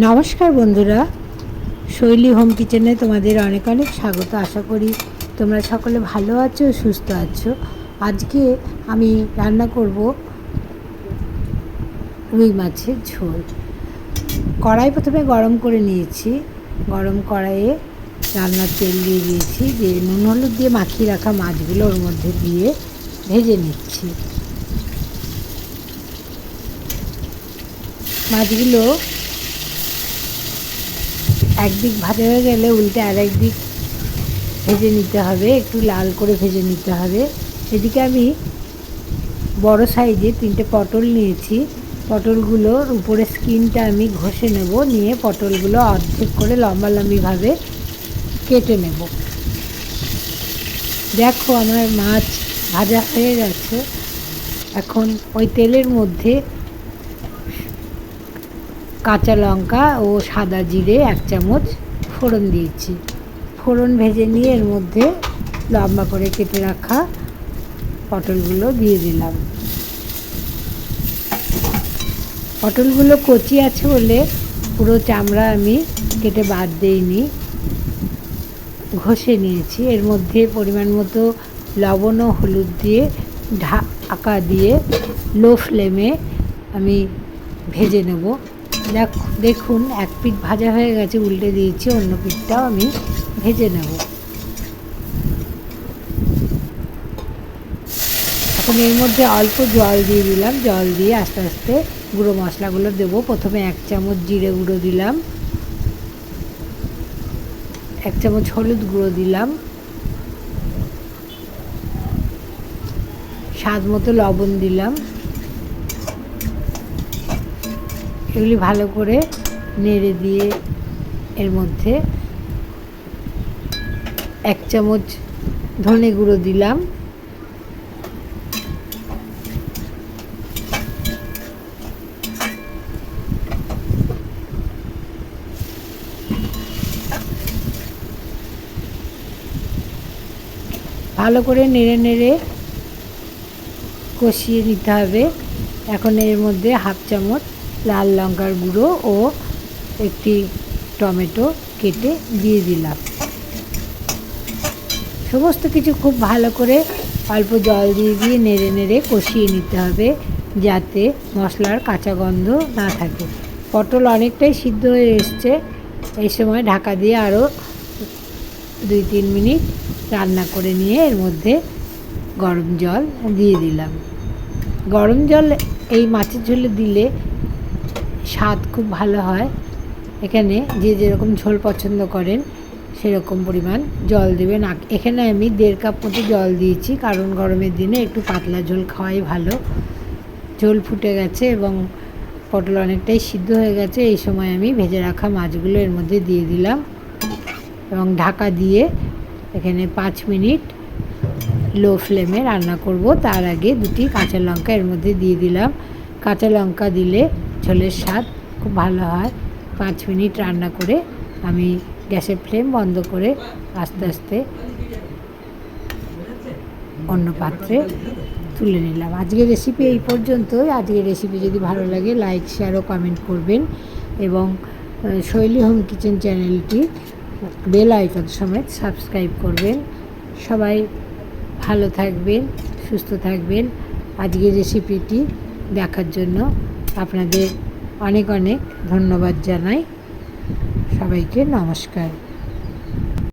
নমস্কার বন্ধুরা, শৈলী হোম কিচেনে তোমাদের অনেক অনেক স্বাগত। আশা করি তোমরা সকলে ভালো আছো, সুস্থ আছো। আজকে আমি রান্না করব রুই মাছের ঝোল। কড়াই প্রথমে গরম করে নিয়েছি। গরম কড়াইয়ে রান্নার তেল দিয়ে দিয়েছি, যে নুন হলুদ দিয়ে মাখিয়ে রাখা মাছগুলো ওর মধ্যে দিয়ে ভেজে নিচ্ছি। মাছগুলো একদিক ভাজা হয়ে গেলে উল্টে আরেক দিক ভেজে নিতে হবে, একটু লাল করে ভেজে নিতে হবে। এদিকে আমি বড় সাইজে 3টে পটল নিয়েছি। পটলগুলোর উপরে স্কিনটা আমি ঘষে নেব, নিয়ে পটলগুলো অর্ধেক করে লম্বালম্বিভাবে কেটে নেব। দেখো আমার মাছ ভাজা হয়ে গেছে। এখন ওই তেলের মধ্যে কাঁচা লঙ্কা ও সাদা জিরে 1 চামচ ফোড়ন দিয়েছি। ফোড়ন ভেজে নিয়ে এর মধ্যে লম্বা করে কেটে রাখা পটলগুলো দিয়ে দিলাম। পটলগুলো কচি আছে বলে পুরো চামড়া আমি কেটে বাদ দিইনি, ঘষে নিয়েছি। এর মধ্যে পরিমাণ মতো লবণ ও হলুদ দিয়ে ঢাকা দিয়ে লো ফ্লেমে আমি ভেজে নেব। দেখুন এক পিঠ ভাজা হয়ে গেছে, উল্টে দিয়েছি, অন্য পিঠটাও আমি ভেজে নেব। এখন এর মধ্যে অল্প জল দিয়ে দিলাম। জল দিয়ে আস্তে আস্তে গুঁড়ো মশলাগুলো দেবো। প্রথমে 1 চামচ জিরে গুঁড়ো দিলাম, 1 চামচ হলুদ গুঁড়ো দিলাম, স্বাদ মতো লবণ দিলাম। এগুলি ভালো করে নেড়ে দিয়ে এর মধ্যে 1 চামচ ধনে গুঁড়ো দিলাম, ভালো করে নেড়ে নেড়ে কষিয়ে নিতে হবে। এখন এর মধ্যে 1/2 চামচ লাল লঙ্কার গুঁড়ো ও একটি টমেটো কেটে দিয়ে দিলাম। সমস্ত কিছু খুব ভালো করে অল্প জল দিয়ে দিয়ে নেড়ে নেড়ে কষিয়ে নিতে হবে, যাতে মশলার কাঁচা গন্ধ না থাকে। পটল অনেকটাই সিদ্ধ হয়ে এসছে। এই সময় ঢাকা দিয়ে আরও 2-3 মিনিট রান্না করে নিয়ে এর মধ্যে গরম জল দিয়ে দিলাম। গরম জল এই মাছের ঝোলে দিলে স্বাদ খুব ভালো হয়। এখানে যে যেরকম ঝোল পছন্দ করেন সেরকম পরিমাণ জল দেবেন। এখানে আমি 1.5 কাপ মতো জল দিয়েছি, কারণ গরমের দিনে একটু পাতলা ঝোল খাওয়াই ভালো। ঝোল ফুটে গেছে এবং পটল অনেকটাই সিদ্ধ হয়ে গেছে। এই সময় আমি ভেজে রাখা মাছগুলো এর মধ্যে দিয়ে দিলাম এবং ঢাকা দিয়ে এখানে 5 মিনিট লো ফ্লেমে রান্না করব। তার আগে 2টি কাঁচা লঙ্কা এর মধ্যে দিয়ে দিলাম। কাঁচা লঙ্কা দিলে ঝোলের স্বাদ খুব ভালো হয়। 5 মিনিট রান্না করে আমি গ্যাসের ফ্লেম বন্ধ করে আস্তে আস্তে অন্য পাত্রে তুলে নিলাম। আজকের রেসিপি এই পর্যন্তই। আজকের রেসিপি যদি ভালো লাগে লাইক, শেয়ার ও কমেন্ট করবেন এবং শৈলী হোম কিচেন চ্যানেলটি বেল আইকন সমেত সাবস্ক্রাইব করবেন। সবাই ভালো থাকবেন, সুস্থ থাকবেন। আজকের রেসিপিটি দেখার জন্য আপনাদের অনেক অনেক ধন্যবাদ জানাই। সবাইকে নমস্কার।